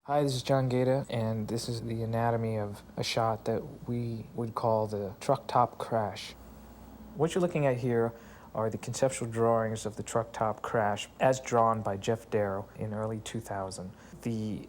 Hi, this is John Gaeta, and this is the anatomy of a shot that we would call the truck top crash. What you're looking at here are the conceptual drawings of the truck top crash as drawn by Jeff Darrow in early 2000. The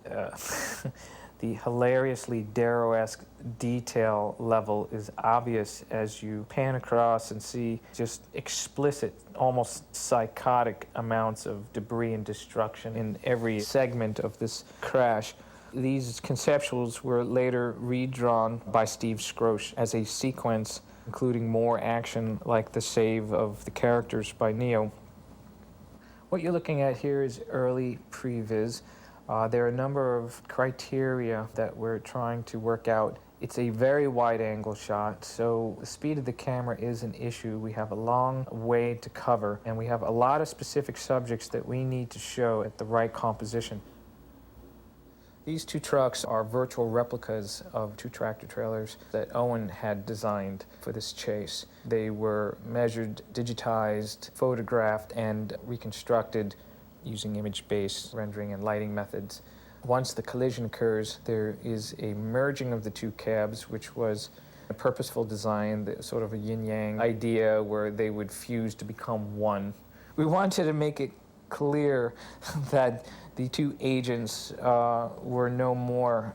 the hilariously Darrow-esque detail level is obvious as you pan across and see just explicit, almost psychotic amounts of debris and destruction in every segment of this crash. These conceptuals were later redrawn by Steve Skroce as a sequence including more action like the save of the characters by Neo. What you're looking at here is early previs. There are a number of criteria that we're trying to work out. It's a very wide-angle shot, so the speed of the camera is an issue. We have a long way to cover, and we have a lot of specific subjects that we need to show at the right composition. These two trucks are virtual replicas of two tractor trailers that Owen had designed for this chase. They were measured, digitized, photographed, and reconstructed using image-based rendering and lighting methods. Once the collision occurs, there is a merging of the two cabs, which was a purposeful design, sort of a yin-yang idea where they would fuse to become one. We wanted to make it clear that the two agents were no more.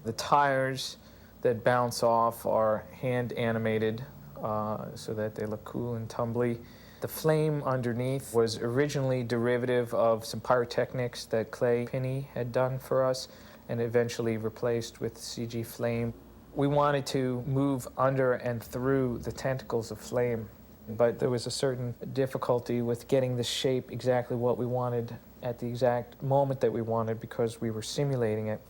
The tires that bounce off are hand animated so that they look cool and tumbly. The flame underneath was originally derivative of some pyrotechnics that Clay Pinney had done for us and eventually replaced with CG flame. We wanted to move under and through the tentacles of flame, but there was a certain difficulty with getting the shape exactly what we wanted at the exact moment that we wanted because we were simulating it.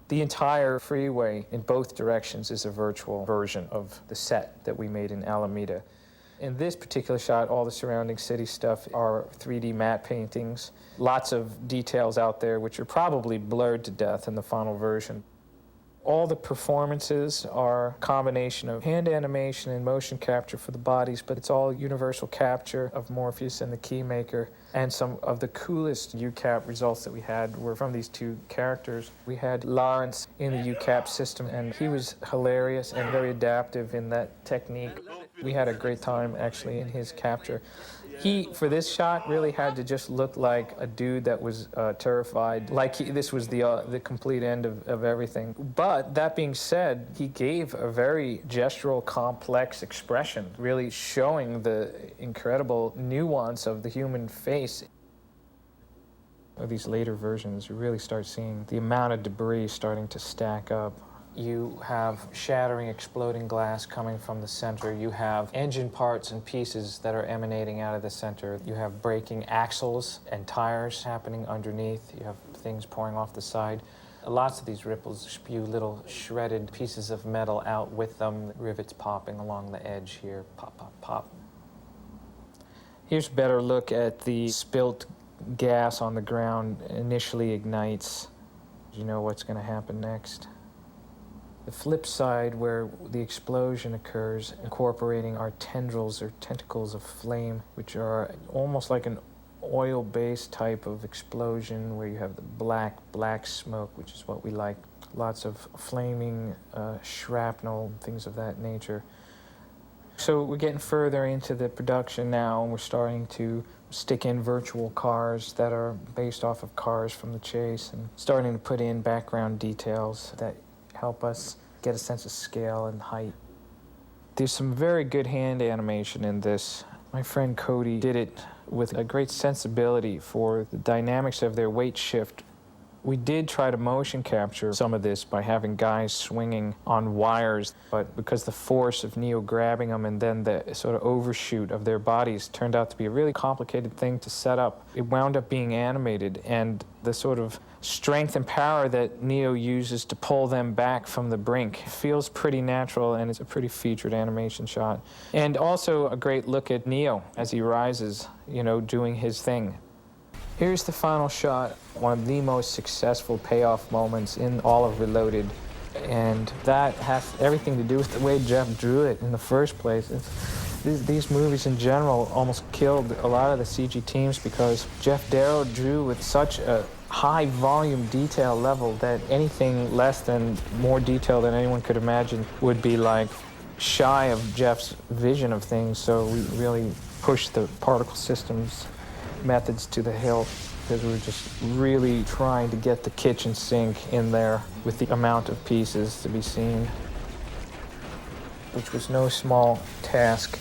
The entire freeway in both directions is a virtual version of the set that we made in Alameda. In this particular shot, all the surrounding city stuff are 3D matte paintings. Lots of details out there which are probably blurred to death in the final version. All the performances are a combination of hand animation and motion capture for the bodies, but it's all universal capture of Morpheus and the Keymaker. And some of the coolest UCAP results that we had were from these two characters. We had Lawrence in the UCAP system, and he was hilarious and very adaptive in that technique. We had a great time, actually, in his capture. He, for this shot, really had to just look like a dude that was terrified, like this was the complete end of everything. But that being said, he gave a very gestural, complex expression, really showing the incredible nuance of the human face. These later versions, you really start seeing the amount of debris starting to stack up. You have shattering, exploding glass coming from the center. You have engine parts and pieces that are emanating out of the center. You have breaking axles and tires happening underneath. You have things pouring off the side. Lots of these ripples spew little shredded pieces of metal out with them, rivets popping along the edge here. Pop, pop, pop. Here's a better look at the spilt gas on the ground initially ignites. You know what's going to happen next. The flip side, where the explosion occurs, incorporating our tendrils or tentacles of flame, which are almost like an oil-based type of explosion where you have the black smoke, which is what we like. Lots of flaming shrapnel, things of that nature. So we're getting further into the production now, and we're starting to stick in virtual cars that are based off of cars from the chase, and starting to put in background details that help us get a sense of scale and height. There's some very good hand animation in this. My friend Cody did it with a great sensibility for the dynamics of their weight shift. We did try to motion capture some of this by having guys swinging on wires, but because the force of Neo grabbing them and then the sort of overshoot of their bodies turned out to be a really complicated thing to set up, it wound up being animated, and the sort of strength and power that Neo uses to pull them back from the brink feels pretty natural, and it's a pretty featured animation shot. And also a great look at Neo as he rises, you know, doing his thing. Here's the final shot, one of the most successful payoff moments in all of Reloaded. And that has everything to do with the way Jeff drew it in the first place. These movies in general almost killed a lot of the CG teams because Jeff Darrow drew with such a high volume detail level that anything less than more detail than anyone could imagine would be like shy of Jeff's vision of things. So we really pushed the particle systems methods to the hilt because we were just really trying to get the kitchen sink in there with the amount of pieces to be seen, which was no small task.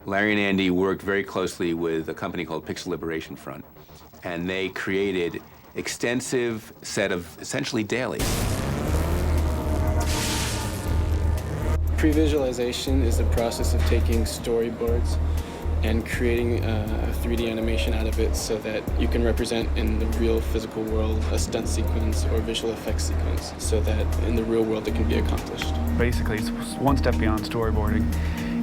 Larry and Andy worked very closely with a company called Pixel Liberation Front, and they created extensive set of essentially dailies. Pre-visualization is the process of taking storyboards and creating a 3D animation out of it so that you can represent in the real physical world a stunt sequence or visual effects sequence so that in the real world it can be accomplished. Basically, it's one step beyond storyboarding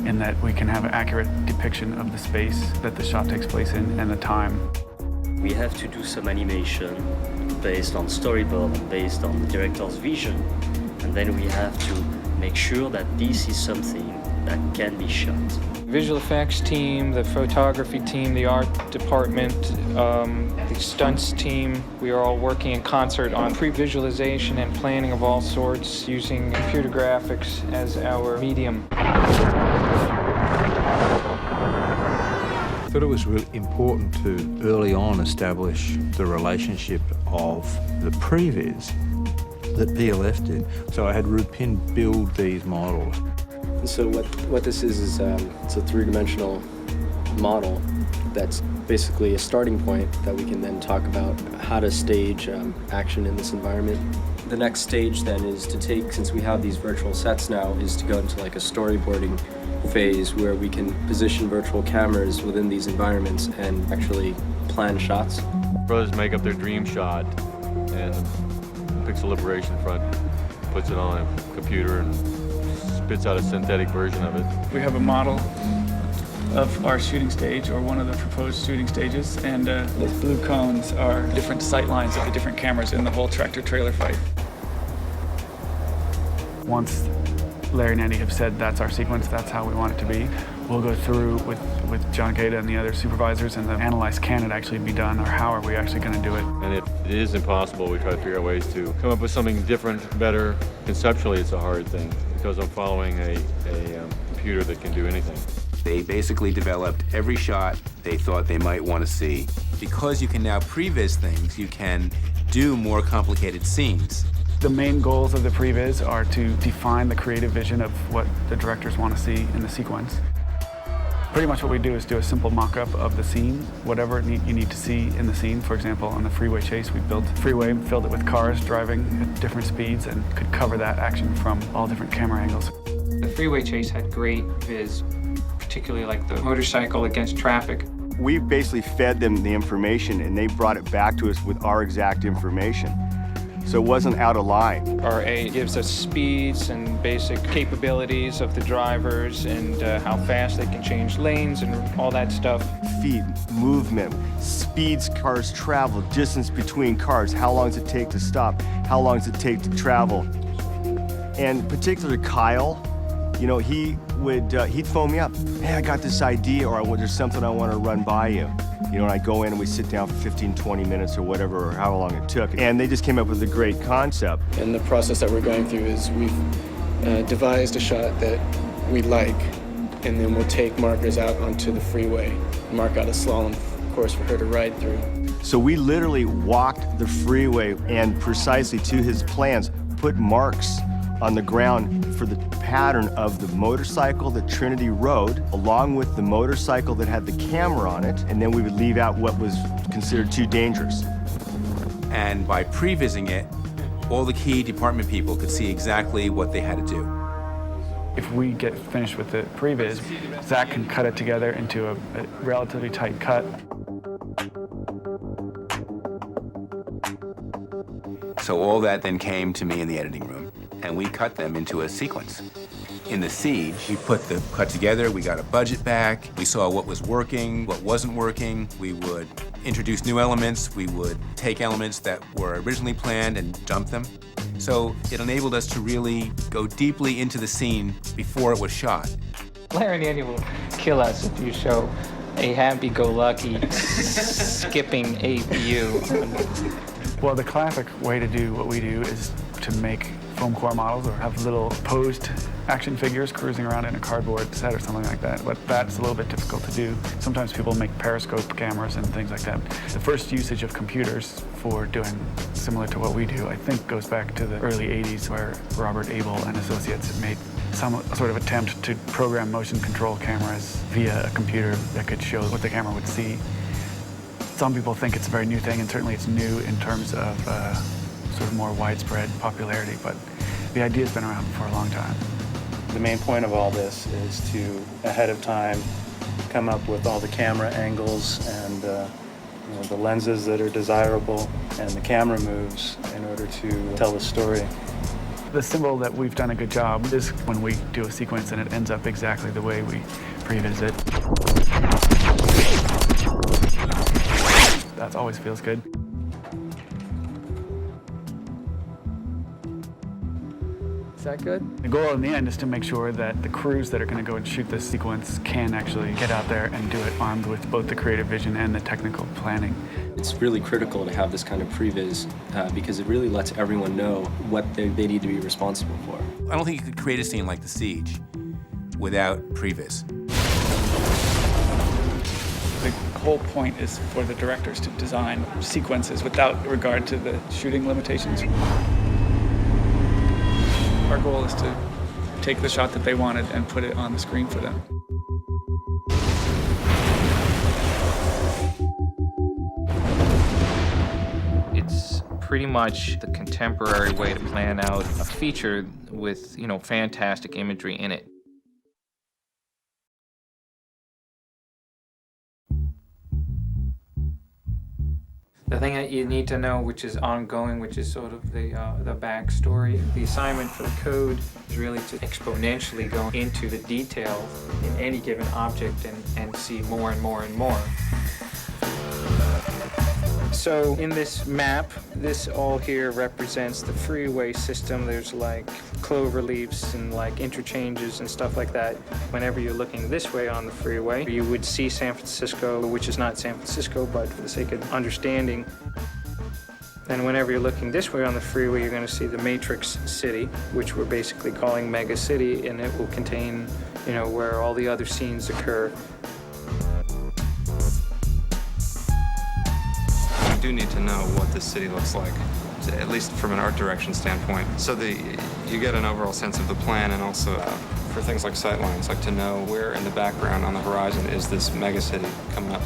in that we can have an accurate depiction of the space that the shot takes place in and the time. We have to do some animation based on storyboard and based on the director's vision, and then we have to make sure that this is something that can be shot. Visual effects team, the photography team, the art department, the stunts team, we are all working in concert on pre-visualization and planning of all sorts using computer graphics as our medium. I thought it was really important to early on establish the relationship of the previs that PLF did. So I had Rupin build these models. So what this is it's a three-dimensional model that's basically a starting point that we can then talk about how to stage action in this environment. The next stage then is to take, since we have these virtual sets now, is to go into like a storyboarding phase where we can position virtual cameras within these environments and actually plan shots. Brothers make up their dream shot, and Pixel Liberation Front puts it on a computer and spits out a synthetic version of it. We have a model of our shooting stage, or one of the proposed shooting stages, and those blue cones are different sight lines of the different cameras in the whole tractor-trailer fight. Once Larry and Andy have said that's our sequence, that's how we want it to be, we'll go through with John Gata and the other supervisors and then analyze, can it actually be done, or how are we actually going to do it? And if it is impossible, we try to figure out ways to come up with something different, better. Conceptually, it's a hard thing because I'm following a computer that can do anything. They basically developed every shot they thought they might want to see. Because you can now previs things, you can do more complicated scenes. The main goals of the previs are to define the creative vision of what the directors want to see in the sequence. Pretty much what we do is do a simple mock-up of the scene, whatever you need to see in the scene. For example, on the freeway chase, we built a freeway, filled it with cars driving at different speeds, and could cover that action from all different camera angles. The freeway chase had great viz, particularly like the motorcycle against traffic. We basically fed them the information and they brought it back to us with our exact information. So it wasn't out of line. RA gives us speeds and basic capabilities of the drivers and how fast they can change lanes and all that stuff. Feet, movement, speeds cars travel, distance between cars, how long does it take to stop, how long does it take to travel. And particularly Kyle, you know, he'd phone me up. Hey, I got this idea, or there's something I want to run by you. You know, and I go in and we sit down for 15, 20 minutes or whatever, or how long it took. And they just came up with a great concept. And the process that we're going through is we've devised a shot that we like, and then we'll take markers out onto the freeway, mark out a slalom course for her to ride through. So we literally walked the freeway and precisely to his plans, put marks on the ground for the pattern of the motorcycle that Trinity rode, along with the motorcycle that had the camera on it, and then we would leave out what was considered too dangerous. And by prevising it, all the key department people could see exactly what they had to do. If we get finished with the previs, Zach can cut it together into a relatively tight cut. So all that then came to me in the editing room, and we cut them into a sequence. In the siege, we put the cut together, we got a budget back, we saw what was working, what wasn't working, we would introduce new elements, we would take elements that were originally planned and dump them. So it enabled us to really go deeply into the scene before it was shot. Larry and Andy will kill us if you show a happy-go-lucky skipping a view. Well, the classic way to do what we do is to make foam core models or have little posed action figures cruising around in a cardboard set or something like that. But that's a little bit difficult to do. Sometimes people make periscope cameras and things like that. The first usage of computers for doing similar to what we do, I think, goes back to the early 80s where Robert Abel and associates had made some sort of attempt to program motion control cameras via a computer that could show what the camera would see. Some people think it's a very new thing, and certainly it's new in terms of sort of more widespread popularity, but the idea's been around for a long time. The main point of all this is to, ahead of time, come up with all the camera angles and the lenses that are desirable and the camera moves in order to tell the story. The symbol that we've done a good job is when we do a sequence and it ends up exactly the way we previs it. That always feels good. Is that good? The goal in the end is to make sure that the crews that are going to go and shoot this sequence can actually get out there and do it armed with both the creative vision and the technical planning. It's really critical to have this kind of previs because it really lets everyone know what they need to be responsible for. I don't think you could create a scene like The Siege without previs. The whole point is for the directors to design sequences without regard to the shooting limitations. Our goal is to take the shot that they wanted and put it on the screen for them. It's pretty much the contemporary way to plan out a feature with, fantastic imagery in it. The thing that you need to know, which is ongoing, which is sort of the backstory. The assignment for the code is really to exponentially go into the details in any given object and see more and more and more. So in this map, this all here represents the freeway system. There's like clover leaves and like interchanges and stuff like that. Whenever you're looking this way on the freeway, you would see San Francisco, which is not San Francisco, but for the sake of understanding. And whenever you're looking this way on the freeway, you're going to see the Matrix City, which we're basically calling Mega City, and it will contain, where all the other scenes occur. You do need to know what this city looks like, at least from an art direction standpoint. So you get an overall sense of the plan, and also for things like sightlines, like to know where in the background on the horizon is this mega city coming up.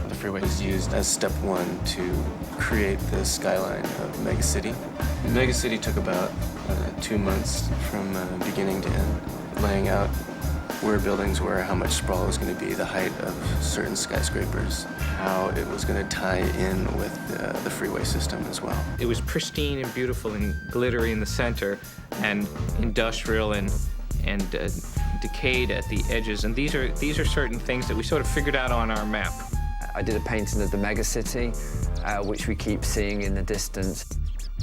The freeway was used as step one to create the skyline of Mega City. Mega City took about 2 months from beginning to end, laying out where buildings were, how much sprawl was going to be, the height of certain skyscrapers, how it was going to tie in with the freeway system as well. It was pristine and beautiful and glittery in the center, and industrial and decayed at the edges. And these are certain things that we sort of figured out on our map. I did a painting of the mega city, which we keep seeing in the distance.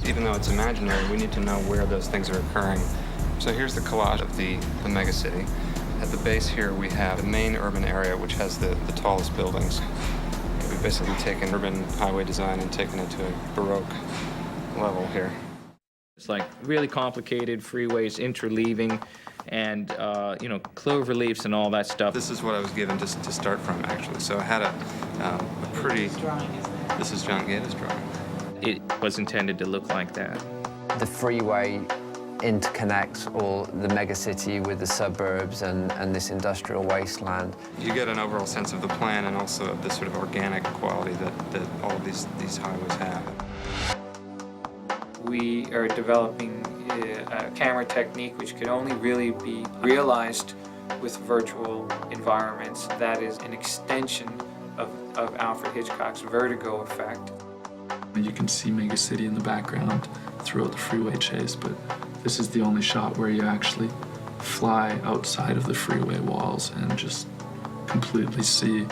Even though it's imaginary, we need to know where those things are occurring. So here's the collage of the mega city. At the base here, we have the main urban area, which has the tallest buildings. We've basically taken urban highway design and taken it to a Baroque level here. It's like really complicated freeways interleaving and, clover leaves and all that stuff. This is what I was given to start from, actually. So I had a pretty... This is John Gata's drawing. It was intended to look like that. The freeway interconnects all the megacity with the suburbs and this industrial wasteland. You get an overall sense of the plan and also of the sort of organic quality that all of these highways have. We are developing a camera technique which could only really be realized with virtual environments. That is an extension of Alfred Hitchcock's vertigo effect. You can see Mega City in the background throughout the freeway chase, but this is the only shot where you actually fly outside of the freeway walls and just completely see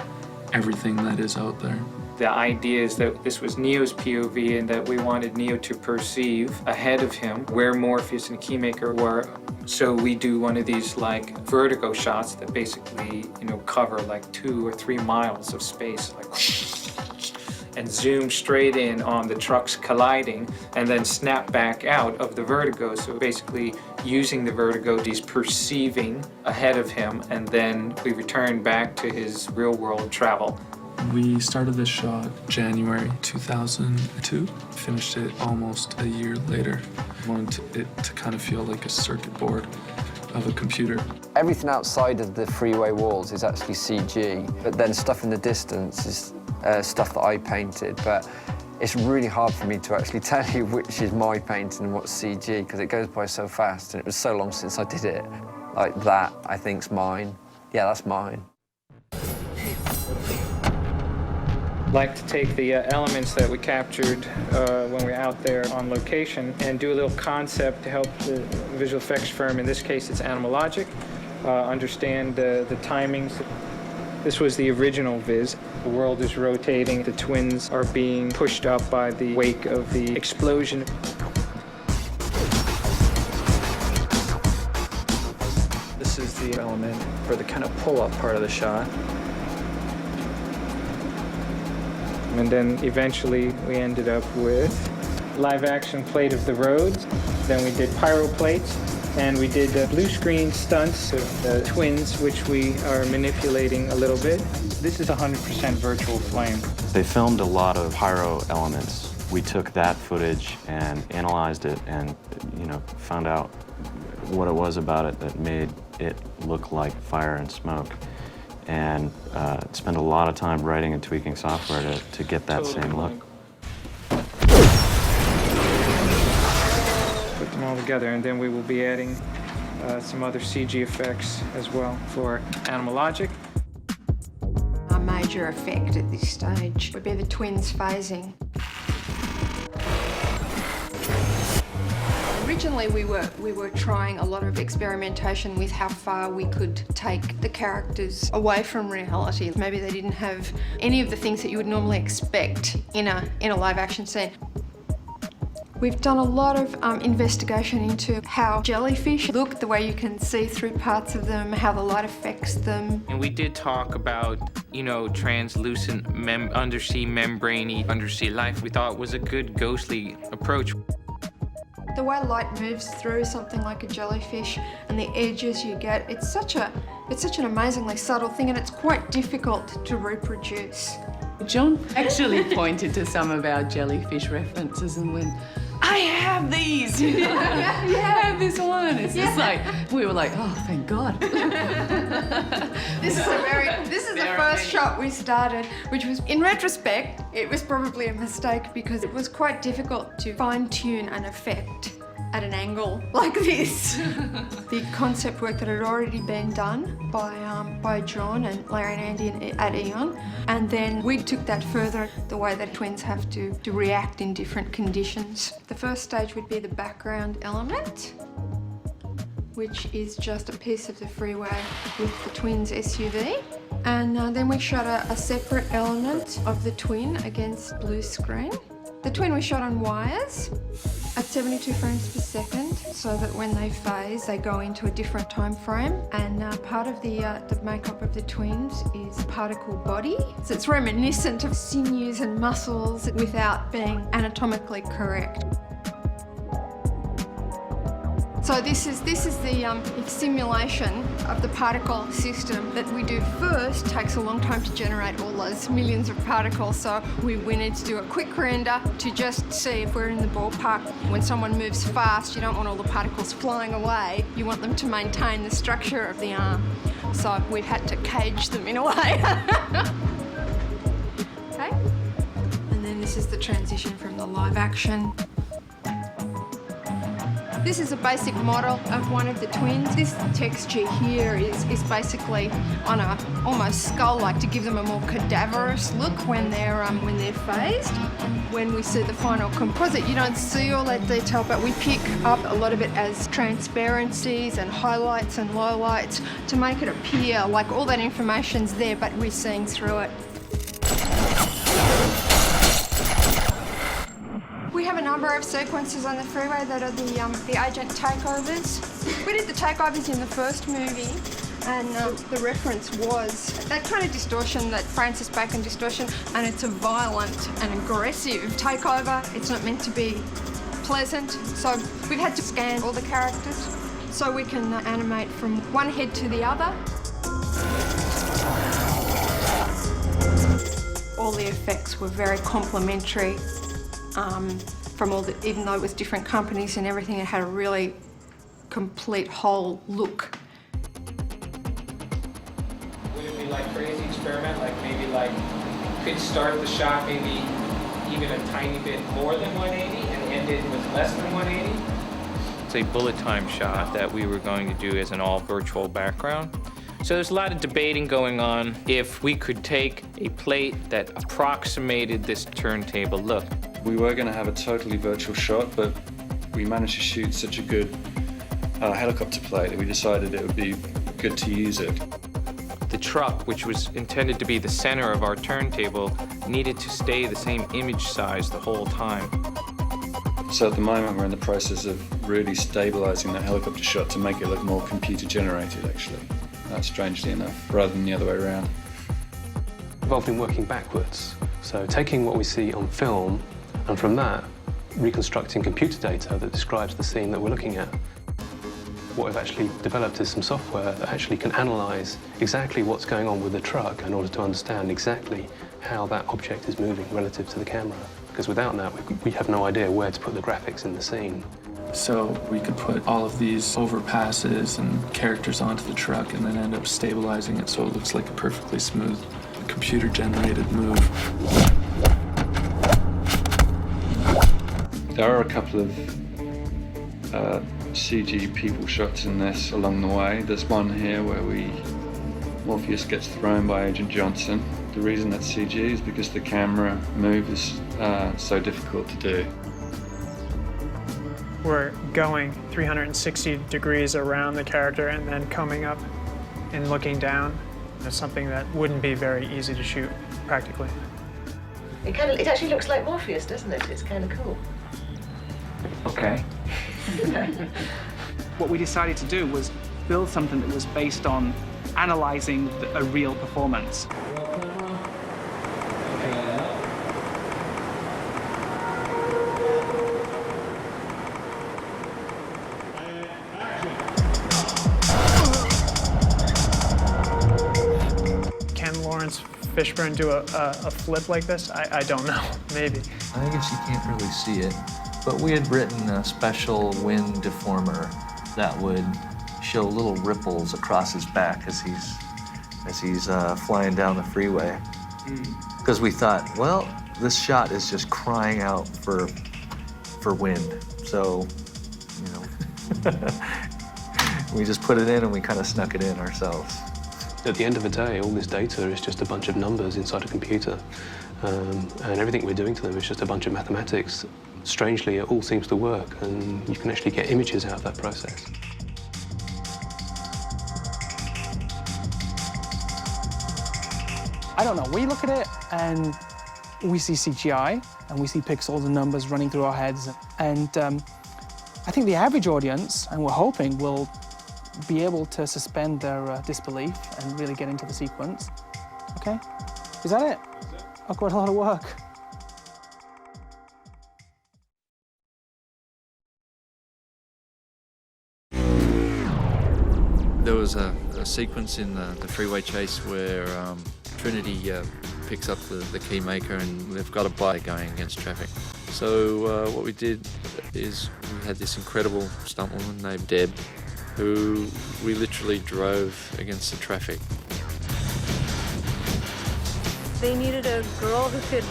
everything that is out there. The idea is that this was Neo's POV and that we wanted Neo to perceive ahead of him where Morpheus and Keymaker were. So we do one of these like vertigo shots that basically, cover like 2 or 3 miles of space, like, and zoom straight in on the trucks colliding and then snap back out of the vertigo. So basically using the vertigo, he's perceiving ahead of him, and then we return back to his real world travel. We started this shot January 2002, finished it almost a year later. Wanted it to kind of feel like a circuit board of a computer. Everything outside of the freeway walls is actually CG, but then stuff in the distance is stuff that I painted. But it's really hard for me to actually tell you which is my painting and what's CG, because it goes by so fast, and it was so long since I did it. Like that, I think's mine. Yeah, that's mine. Like to take the elements that we captured when we were out there on location and do a little concept to help the visual effects firm, in this case it's Animalogic, understand the timings. This was the original viz. The world is rotating, the twins are being pushed up by the wake of the explosion. This is the element for the kind of pull-up part of the shot. And then eventually we ended up with live action plate of the roads. Then we did pyro plates, and we did blue screen stunts of the twins, which we are manipulating a little bit. This is 100% virtual flame. They filmed a lot of pyro elements. We took that footage and analyzed it and, found out what it was about it that made it look like fire and smoke. And spend a lot of time writing and tweaking software to get that same look. Put them all together, and then we will be adding some other CG effects as well for Animalogic. Our major effect at this stage would be the twins phasing. Originally, we were trying a lot of experimentation with how far we could take the characters away from reality. Maybe they didn't have any of the things that you would normally expect in a live action scene. We've done a lot of investigation into how jellyfish look, the way you can see through parts of them, how the light affects them. And we did talk about, translucent undersea membrane-y undersea life. We thought it was a good ghostly approach. The way light moves through something like a jellyfish and the edges you get, it's such an amazingly subtle thing, and it's quite difficult to reproduce. John actually pointed to some of our jellyfish references and went, I have these! I have this one. It's just like, we were like, oh, thank God. This is the first shot we started, which was, in retrospect, it was probably a mistake because it was quite difficult to fine-tune an effect at an angle like this. The concept work that had already been done by John and Larry and Andy at Eon, and then we took that further, the way that twins have to react in different conditions. The first stage would be the background element, which is just a piece of the freeway with the twins' SUV. And then we shot a separate element of the twin against blue screen. The twin we shot on wires at 72 frames per second, so that when they phase, they go into a different time frame. And part of the makeup of the twins is particle body. So it's reminiscent of sinews and muscles without being anatomically correct. So this is the simulation of the particle system that we do first. It takes a long time to generate all those millions of particles, so we need to do a quick render to just see if we're in the ballpark. When someone moves fast, you don't want all the particles flying away. You want them to maintain the structure of the arm. So we've had to cage them in a way. Okay? And then this is the transition from the live action. This is a basic model of one of the twins. This texture here is basically on a almost skull-like to give them a more cadaverous look when they're phased. When we see the final composite, you don't see all that detail, but we pick up a lot of it as transparencies and highlights and lowlights to make it appear like all that information's there, but we're seeing through it. We have a number of sequences on the freeway that are the agent takeovers. We did the takeovers in the first movie, and the reference was that kind of distortion, that Francis Bacon distortion, and it's a violent and aggressive takeover. It's not meant to be pleasant, so we've had to scan all the characters so we can animate from one head to the other. All the effects were very complementary. From all the, even though it was different companies and everything, it had a really complete whole look. Would it be like crazy experiment, like maybe like could start the shot maybe even a tiny bit more than 180 and end it with less than 180? It's a bullet time shot that we were going to do as an all virtual background. So there's a lot of debating going on if we could take a plate that approximated this turntable look. We were going to have a totally virtual shot, but we managed to shoot such a good helicopter plate that we decided it would be good to use it. The truck, which was intended to be the center of our turntable, needed to stay the same image size the whole time. So at the moment we're in the process of really stabilizing that helicopter shot to make it look more computer generated, actually. Strangely enough, rather than the other way around. Involved in working backwards. So taking what we see on film and from that reconstructing computer data that describes the scene that we're looking at. What we've actually developed is some software that actually can analyze exactly what's going on with the truck in order to understand exactly how that object is moving relative to the camera. Because without that, we have no idea where to put the graphics in the scene. So we could put all of these overpasses and characters onto the truck and then end up stabilizing it so it looks like a perfectly smooth computer-generated move. There are a couple of CG people shots in this along the way. There's one here where Morpheus gets thrown by Agent Johnson. The reason that's CG is because the camera move is so difficult to do. We're going 360 degrees around the character and then coming up and looking down. It's something that wouldn't be very easy to shoot practically. It actually looks like Morpheus, doesn't it? It's kind of cool. Okay. What we decided to do was build something that was based on analyzing a real performance. Fishburne do a flip like this? I don't know, maybe. I guess you can't really see it, but we had written a special wind deformer that would show little ripples across his back as he's flying down the freeway. Because we thought, well, this shot is just crying out for wind, so we just put it in and we kind of snuck it in ourselves. At the end of the day, all this data is just a bunch of numbers inside a computer. And everything we're doing to them is just a bunch of mathematics. Strangely, it all seems to work, and you can actually get images out of that process. I don't know, we look at it and we see CGI, and we see pixels and numbers running through our heads. And I think the average audience, and we're hoping, will be able to suspend their disbelief and really get into the sequence. Okay? Is that it? I've got a lot of work. There was a sequence in the freeway chase where Trinity picks up the key maker and they've got a bike going against traffic. So what we did is we had this incredible stuntwoman named Deb, who we literally drove against the traffic. They needed a girl who could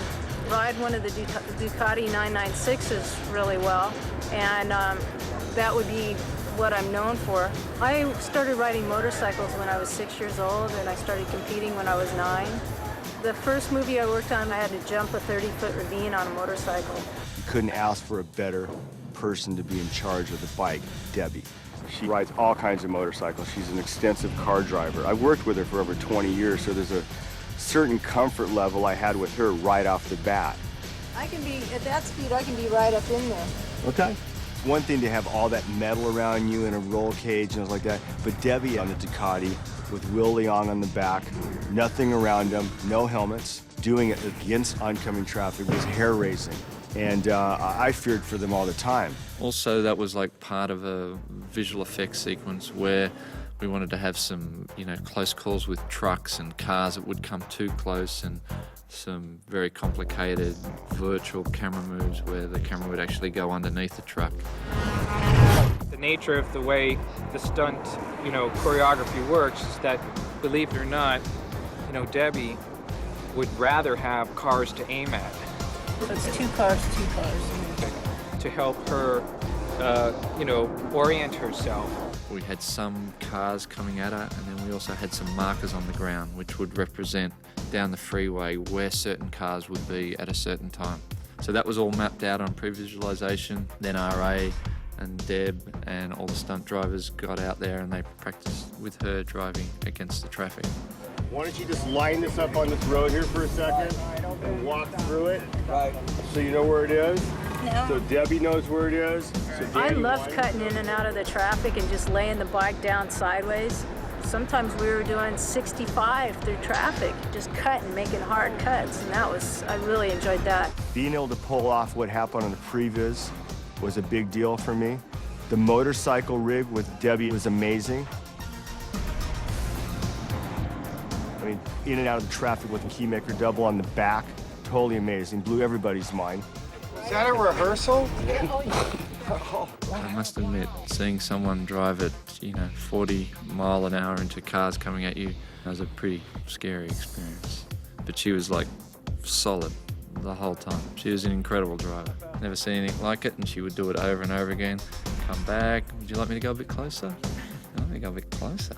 ride one of the Ducati 996s really well, and that would be what I'm known for. I started riding motorcycles when I was 6 years old, and I started competing when I was 9. The first movie I worked on, I had to jump a 30-foot ravine on a motorcycle. You couldn't ask for a better person to be in charge of the bike, Debbie. She rides all kinds of motorcycles. She's an extensive car driver. I've worked with her for over 20 years, so there's a certain comfort level I had with her right off the bat. I can be, at that speed, I can be right up in there. Okay. One thing to have all that metal around you in a roll cage and stuff like that, but Debbie on the Ducati with Will Leong on the back, nothing around him, no helmets, doing it against oncoming traffic was hair-raising. And I feared for them all the time. Also, that was like part of a visual effects sequence where we wanted to have some, close calls with trucks and cars that would come too close, and some very complicated virtual camera moves where the camera would actually go underneath the truck. The nature of the way the stunt, choreography works is that, believe it or not, Debbie would rather have cars to aim at. So it's two cars. To help her, orient herself. We had some cars coming at her, and then we also had some markers on the ground which would represent down the freeway where certain cars would be at a certain time. So that was all mapped out on pre-visualization. Then RA and Deb and all the stunt drivers got out there and they practiced with her driving against the traffic. Why don't you just line this up on this road here for a second and walk through it? Right. So you know where it is? No. So Debbie knows where it is? So I Danny, love cutting in and out of the traffic and just laying the bike down sideways. Sometimes we were doing 65 through traffic, just cutting, making hard cuts, and I really enjoyed that. being able to pull off what happened on the previs was a big deal for me. The motorcycle rig with Debbie was amazing. I mean, in and out of the traffic with the keymaker double on the back, totally amazing, blew everybody's mind. Is that a rehearsal? I must admit, seeing someone drive at, 40 mile an hour into cars coming at you was a pretty scary experience. But she was like solid the whole time. She was an incredible driver. Never seen anything like it, and she would do it over and over again. Come back, would you like me to go a bit closer? Let me go a bit closer.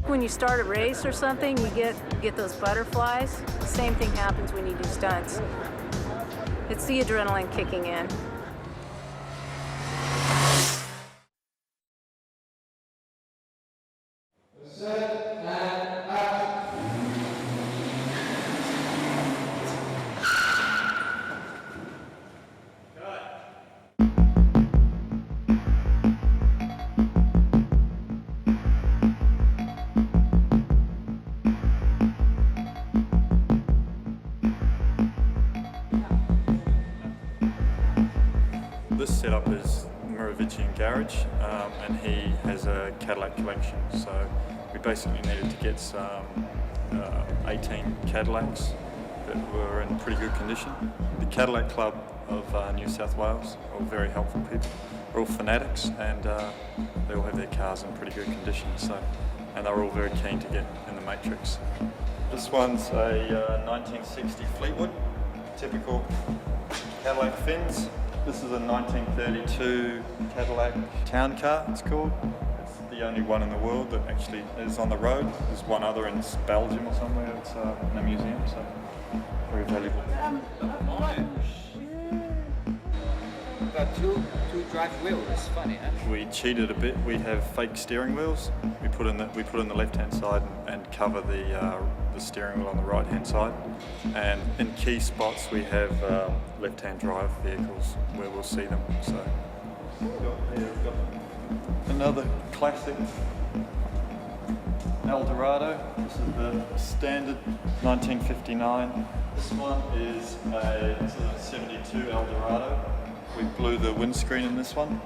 When you start a race or something, you get those butterflies. The same thing happens when you do stunts. It's the adrenaline kicking in. This setup is Muravichian Garage, and he has a Cadillac collection. So we basically needed to get some 18 Cadillacs that were in pretty good condition. The Cadillac Club of New South Wales are all very helpful people. They're all fanatics, and they all have their cars in pretty good condition. And they're all very keen to get in the Matrix. This one's a 1960 Fleetwood, typical Cadillac fins. This is a 1932 Cadillac town car, it's called. It's the only one in the world that actually is on the road. There's one other in Belgium or somewhere. It's in a museum, so very valuable. Got two drive wheels. It's funny, huh? We cheated a bit. We have fake steering wheels. We put in the left-hand side and cover the steering wheel on the right-hand side. And in key spots, we have left-hand drive vehicles where we'll see them. So we've got another classic Eldorado. This is the standard 1959. This one is a 72 Eldorado. We blew the windscreen in this one.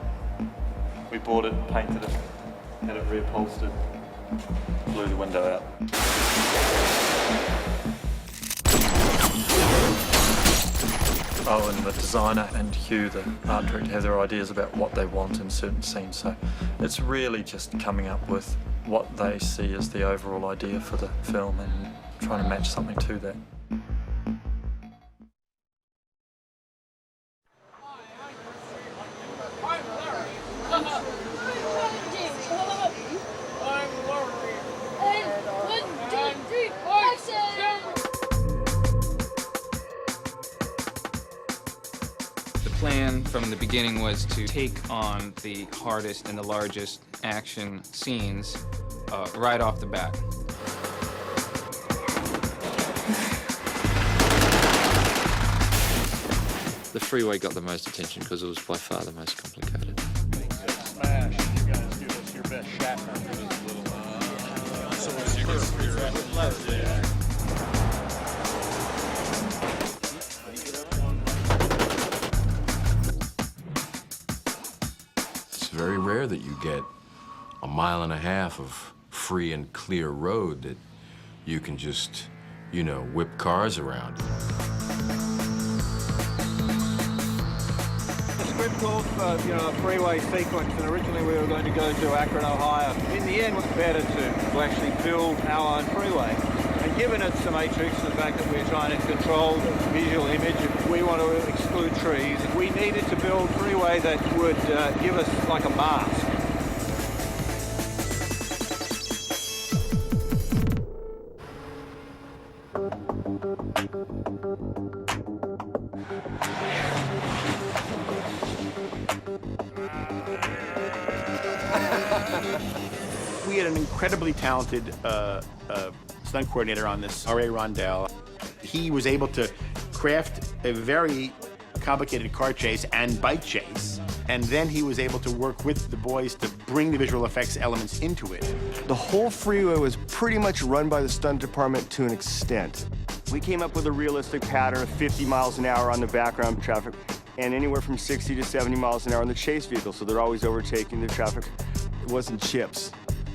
We bought it, painted it, had it reupholstered, blew the window out. Oh, and the designer and Hugh, the art director, have their ideas about what they want in certain scenes. So it's really just coming up with what they see as the overall idea for the film and trying to match something to that. The plan from the beginning was to take on the hardest and the largest action scenes right off the bat. The freeway got the most attention because it was by far the most complicated. Smash. You guys give us your best shot. So it's It's very rare that you get a mile and a half of free and clear road that you can just, you know, whip cars around. The script called for, you know, a freeway sequence, and originally we were going to go to Akron, Ohio. In the end, it was better to actually build our own freeway. And given it's the Matrix, the fact that we're trying to control the visual image, we want to exclude trees. We needed to build a freeway that would give us like a mask. We had an incredibly talented stunt coordinator on this, R.A. Rondell. He was able to craft a very complicated car chase and bike chase, and then he was able to work with the boys to bring the visual effects elements into it. The whole freeway was pretty much run by the stunt department to an extent. We came up with a realistic pattern of 50 miles an hour on the background traffic and anywhere from 60 to 70 miles an hour on the chase vehicle, so they're always overtaking the traffic. It wasn't chips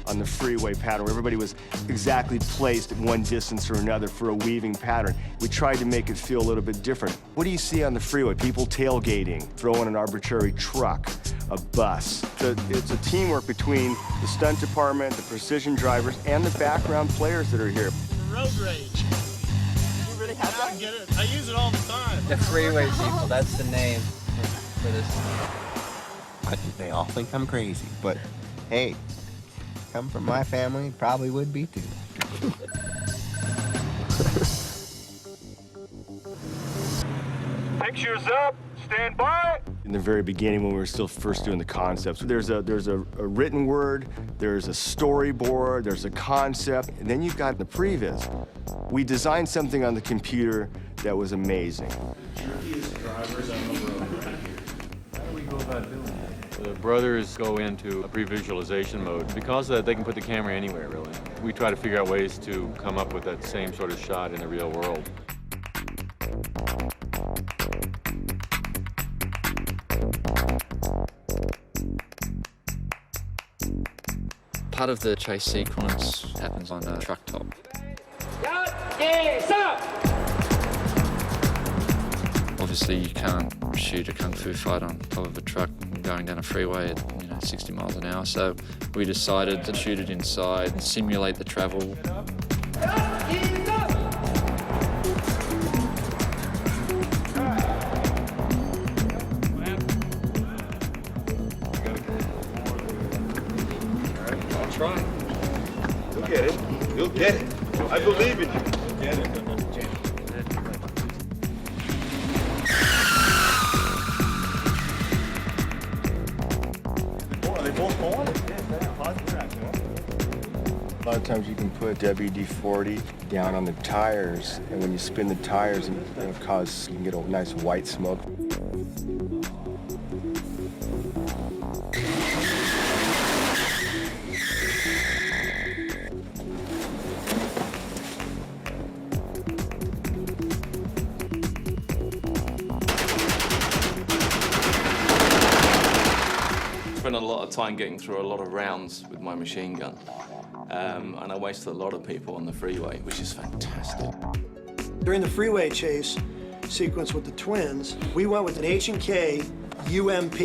on the freeway pattern where everybody was exactly placed at one distance or another for a weaving pattern. We tried to make it feel a little bit different. What do you see on the freeway? People tailgating, throwing an arbitrary truck, a bus. It's a teamwork between the stunt department, the precision drivers, and the background players that are here. Road rage. You really have that? I get it. I use it all the time. The freeway people, that's the name for this. I think they all think I'm crazy, but hey, come from my family, probably would be too. Pictures up, stand by. In the very beginning, when we were still first doing the concepts, there's a written word, there's a storyboard, there's a concept, and then you've got the previs. We designed something on the computer that was amazing. The brothers go into a pre-visualization mode. Because of that, they can put the camera anywhere, really. We try to figure out ways to come up with that same sort of shot in the real world. Part of the chase sequence happens on a truck top. Obviously, you can't shoot a kung fu fight on top of a truck going down a freeway at 60 miles an hour. So we decided to shoot it inside and simulate the travel. I'll try. You'll get it. You'll get it. I believe in you. You'll get it. A lot of times you can put WD-40 down on the tires, and when you spin the tires, it'll cause, you can get a nice white smoke. Spent a lot of time getting through a lot of rounds with my machine gun. And I wasted a lot of people on the freeway, which is fantastic. During the freeway chase sequence with the twins, we went with an H&K UMP.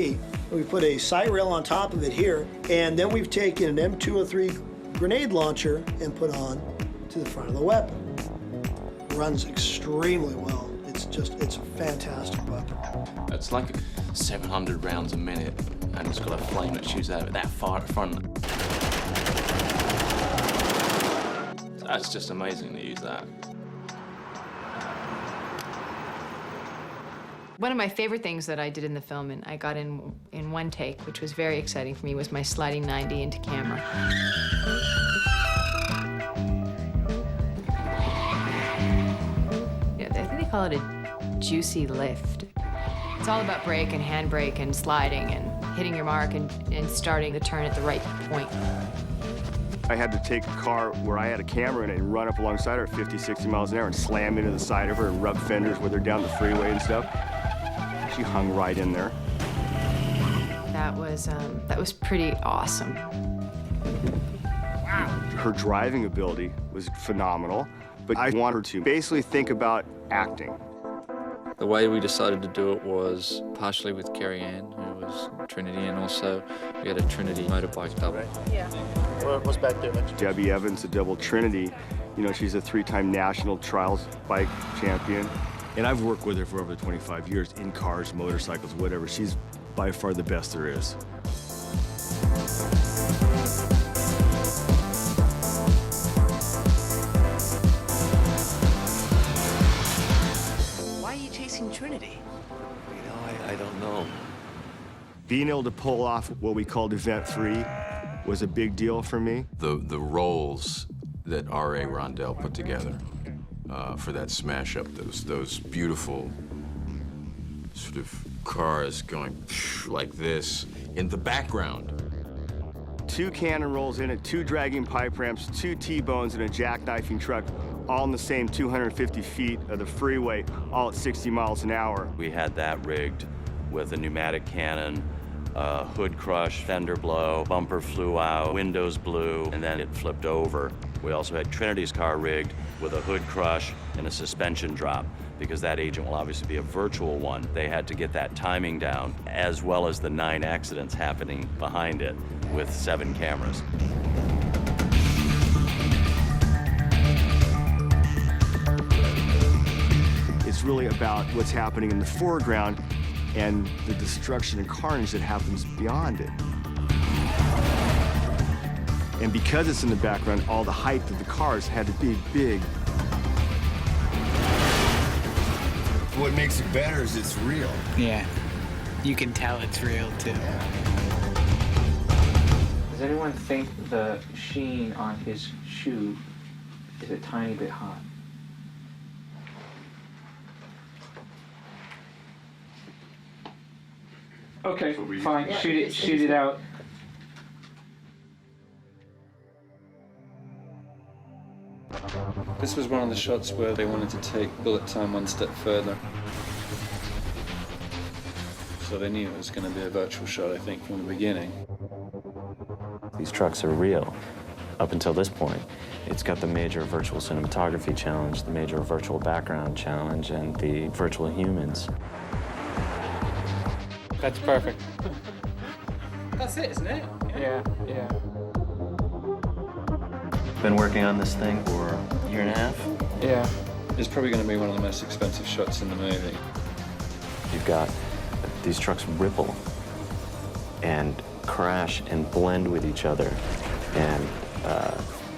We put a sight rail on top of it here, and then we've taken an M203 grenade launcher and put on to the front of the weapon. Runs extremely well. It's a fantastic weapon. It's like 700 rounds a minute, and it's got a flame that shoots out of it that far at the front. That's just amazing to use that. One of my favorite things that I did in the film, and I got in one take, which was very exciting for me, was my sliding 90 into camera. Yeah, I think they call it a juicy lift. It's all about brake and handbrake and sliding and hitting your mark and starting the turn at the right point. I had to take a car where I had a camera in it and run up alongside her at 50, 60 miles an hour and slam into the side of her and rub fenders with her down the freeway and stuff. She hung right in there. That was pretty awesome. Her driving ability was phenomenal, but I want her to basically think about acting. The way we decided to do it was partially with Carrie Ann, who was Trinity, and also we had a Trinity motorbike double. Yeah. What's back there, Mitch? Debbie Evans, a double Trinity. You know, she's a 3-time national trials bike champion. And I've worked with her for over 25 years in cars, motorcycles, whatever. She's by far the best there is. Why are you chasing Trinity? You know, I don't know. Being able to pull off what we called Event 3 was a big deal for me. The roles that R.A. Rondell put together for that smash-up, those beautiful sort of cars going like this in the background. 2 cannon rolls in it, 2 dragging pipe ramps, 2 T-bones, and a jackknifing truck, all in the same 250 feet of the freeway, all at 60 miles an hour. We had that rigged with a pneumatic cannon, hood crush, fender blow, bumper flew out, windows blew, and then it flipped over. We also had Trinity's car rigged with a hood crush and a suspension drop, because that agent will obviously be a virtual one. They had to get that timing down, as well as the 9 accidents happening behind it with 7 cameras. It's really about what's happening in the foreground and the destruction and carnage that happens beyond it. And because it's in the background, all the height of the cars had to be big. What makes it better is it's real. Yeah, you can tell it's real too. Does anyone think the sheen on his shoe is a tiny bit hot? Okay, fine. Yeah, shoot it out. This was one of the shots where they wanted to take bullet time one step further. So they knew it was going to be a virtual shot, I think, from the beginning. These trucks are real. Up until this point, it's got the major virtual cinematography challenge, the major virtual background challenge, and the virtual humans. That's perfect. That's it, isn't it? Yeah. Been working on this thing for a year and a half. Yeah. It's probably going to be one of the most expensive shots in the movie. You've got these trucks ripple and crash and blend with each other, and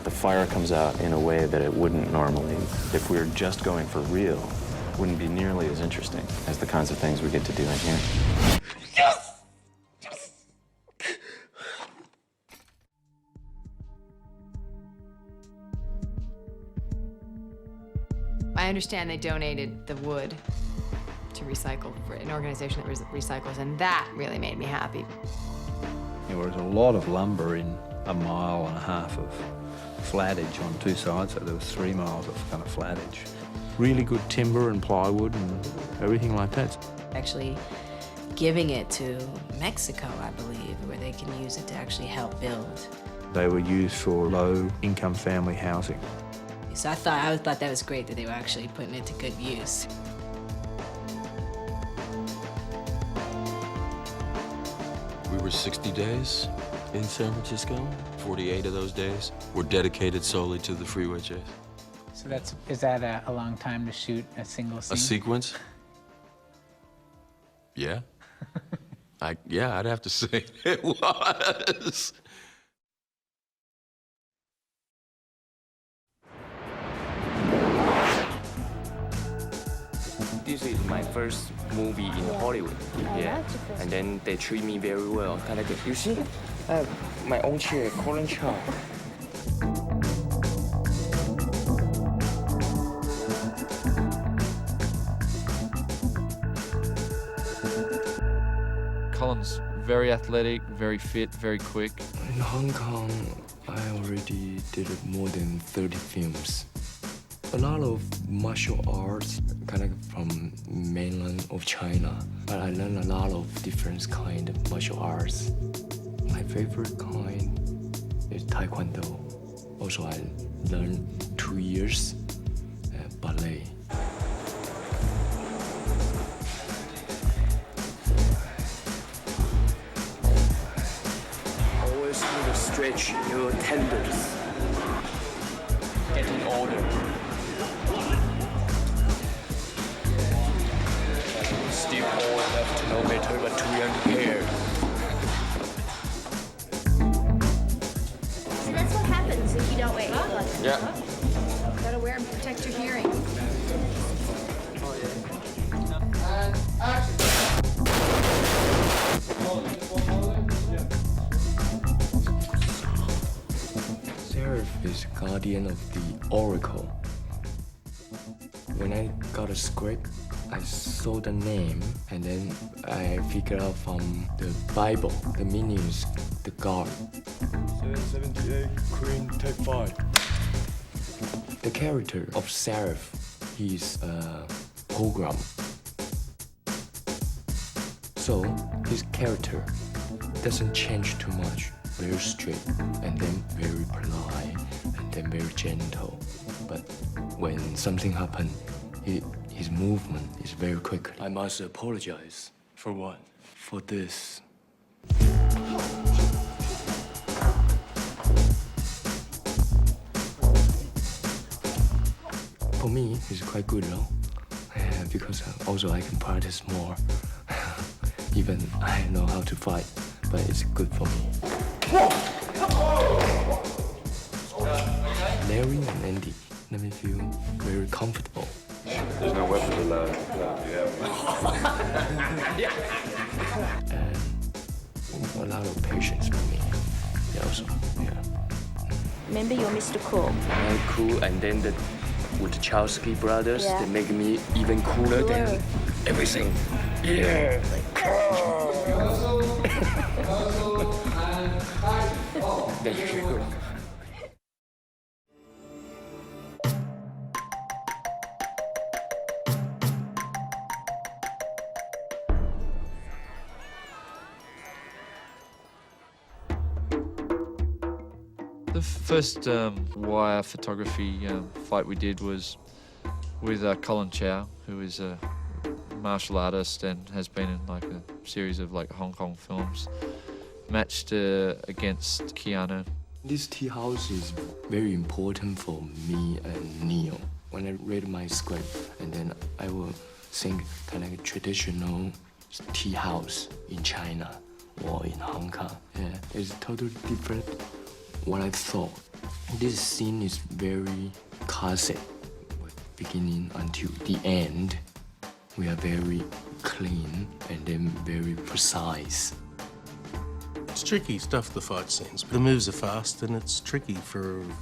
the fire comes out in a way that it wouldn't normally. If we were just going for real, wouldn't be nearly as interesting as the kinds of things we get to do in here. Yes! I understand they donated the wood to recycle for an organization that recycles, and that really made me happy. There was a lot of lumber in 1.5 miles of flattage on 2 sides, so there was 3 miles of kind of flattage. Really good timber and plywood and everything like that. Actually giving it to Mexico, I believe, where they can use it to actually help build. They were used for low-income family housing. So I always thought that was great that they were actually putting it to good use. We were 60 days in San Francisco. 48 of those days were dedicated solely to the freeway chase. So is that a long time to shoot a single scene? A sequence? Yeah. I'd have to say it was. This is my first movie in Hollywood. Yeah. And then they treat me very well. Kind of good. You see? My own chair, Colin Chow. Colin's very athletic, very fit, very quick. In Hong Kong, I already did more than 30 films. A lot of martial arts, kind of from mainland of China, but I learned a lot of different kind of martial arts. My favorite kind is Taekwondo. Also, I learned 2 years ballet. Always need to stretch your tendons. Get in order. Still old enough to know better, but too young to care. So that's what happens if you don't wait. Yeah. Gotta wear and protect your hearing. Seraph is guardian of the oracle. When I got a script, I saw the name and then I figured out from the Bible, the meanings, the God. 778, Queen, take 5. The character of Seraph, he's a program. So his character doesn't change too much. Very straight and then very polite and then very gentle. But when something happens, his movement is very quick. I must apologize. For what? For this. For me, it's quite good, no? Because also I can practice more. Even I know how to fight, but it's good for me. Larry and Andy let me feel very comfortable. There's no weapons allowed. And a lot of patience for me. Yeah, also, yeah. Remember you're Mr. Cool. I'm cool, and then the Wachowski brothers, Yeah. they make me even cooler than everything. Yeah. There you go. The first wire photography fight we did was with Colin Chow, who is a martial artist and has been in like a series of like Hong Kong films. Matched against Keanu. This tea house is very important for me and Neil. When I read my script, and then I will think kind of like a traditional tea house in China or in Hong Kong. Yeah, it's totally different what I thought. This scene is very classic, beginning until the end. We are very clean and then very precise. It's tricky stuff, the fight scenes. The moves are fast and it's tricky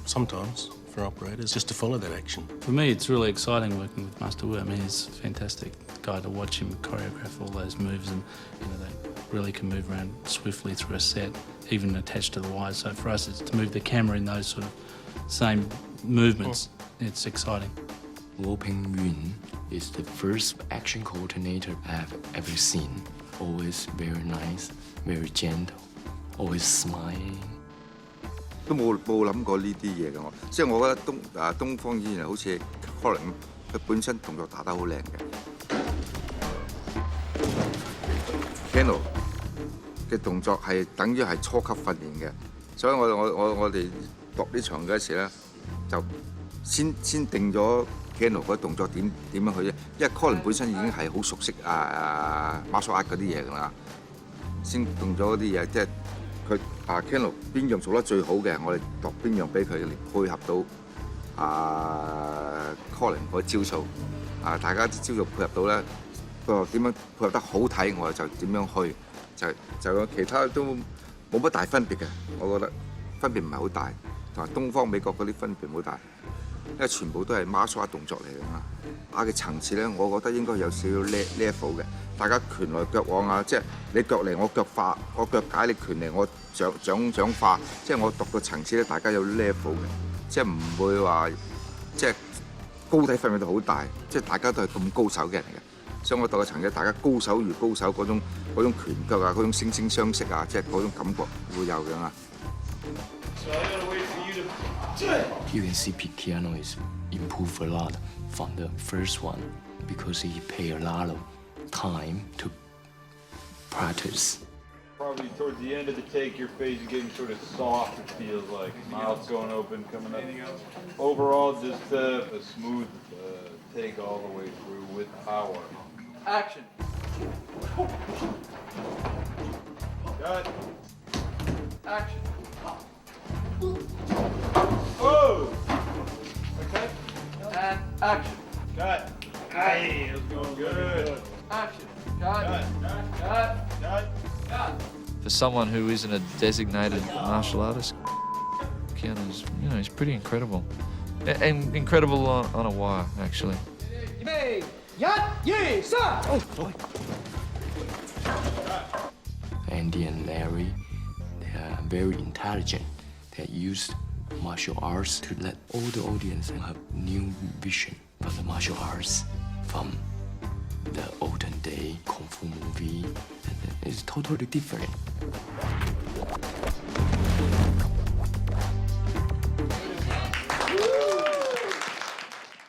sometimes for operators just to follow that action. For me, it's really exciting working with Master Wu. I mean, he's a fantastic guy to watch him choreograph all those moves, and they really can move around swiftly through a set, even attached to the wires. So for us, it's to move the camera in those sort of same movements. It's exciting. Wu Pingyun is the first action coordinator I've ever seen. Always very nice, very gentle, always smiling. 都冇諗過呢啲嘢嘅我，即係我覺得東方演員好似可能佢本身動作打得好靚嘅。Kano 嘅動作係等於係初級訓練嘅，所以我哋度呢場嗰時咧，就先定咗 Kano 嗰動作點樣去啫，因為 Colin 本身已經係好熟悉martial art 嗰啲嘢㗎啦，先動咗嗰啲嘢，即係佢Kano 邊樣做得最好嘅，我哋度邊樣俾佢嚟配合到Colin 嗰招數，大家啲招數配合到咧，個點樣配合得好睇，我就點樣去，就其他都冇乜大分別嘅，我覺得分別唔係好大，同埋東方美國嗰啲分別好大。因為全部都係martial art動作嚟㗎嘛，打嘅層次咧，我覺得應該有少少 level 嘅，大家拳來腳往啊，即係你腳嚟我腳化，我腳解你拳嚟我掌化，即係我讀個層次咧，大家有 level 嘅，即係唔會話即係高低分別度好大，即係大家都係咁高手嘅人嚟嘅，所以我讀個層次大家高手如高手嗰種拳腳啊，嗰種惺惺相惜啊，即係嗰種感覺會有嘅啊。You can see piano is improved a lot from the first one because he paid a lot of time to practice. Probably towards the end of the take, your face is getting sort of soft, it feels like. Mouth's going open, coming up. Overall, just a smooth take all the way through with power. Action! Cut. Action. Oh! Okay. And action. Cut. Hey, it was going good. Action. Cut. Cut. For someone who isn't a designated martial artist, Keanu's, he's pretty incredible. And incredible on a wire, actually. Andy and Larry, they are very intelligent. They use martial arts to let all the audience have new vision for the martial arts from the olden day Kung Fu movie. And it's totally different.